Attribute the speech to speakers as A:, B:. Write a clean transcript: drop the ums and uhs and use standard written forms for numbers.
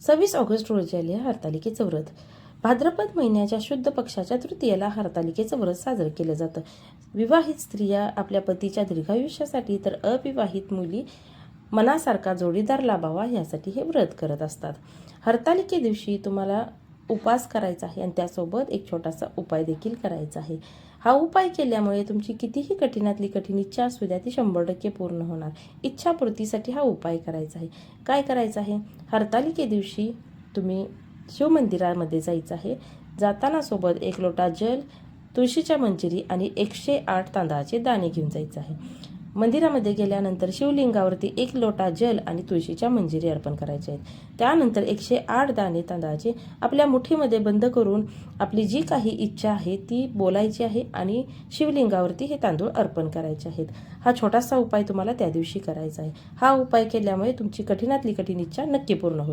A: 26 August रोजी आले हरतालिकेचं व्रत. भाद्रपद महिन्याच्या शुद्ध पक्षाच्या तृतीयेला हरतालिकेचं व्रत साजरं केलं जातं. विवाहित स्त्रिया आपल्या पतीच्या दीर्घायुष्यासाठी तर अविवाहित मुली मनासारखा जोडीदार लाभावा यासाठी हे व्रत करत असतात. हरतालिके दिवशी तुम्हाला उपवास करायचा आहे आणि त्यासोबत एक छोटासा उपाय देखील करायचा आहे. हा उपाय केल्यामुळे तुमची कितीही कठीणातली कठीण इच्छा असू द्या ती 100% पूर्ण होणार. इच्छापूर्तीसाठी हा उपाय करायचा आहे. काय करायचं आहे? हरतालिके दिवशी तुम्ही शिवमंदिरामध्ये जायचं आहे. जाताना सोबत 1 लोटा जल, तुळशीच्या मंजिरी आणि 108 तांदळाचे दाणे घेऊन जायचं आहे. मंदिरामध्ये गेल्यानंतर शिवलिंगावरती 1 लोटा जल आणि तुळशीच्या मंजिरी अर्पण करायचे आहेत. त्यानंतर 108 दाणे तांदळाचे आपल्या मुठीमध्ये बंद करून आपली जी काही इच्छा आहे ती बोलायची आहे आणि शिवलिंगावरती हे तांदूळ अर्पण करायचे आहेत. हा छोटासा उपाय तुम्हाला त्या दिवशी करायचा आहे. हा उपाय केल्यामुळे तुमची कठीणातली कठीण इच्छा नक्की पूर्ण होईल.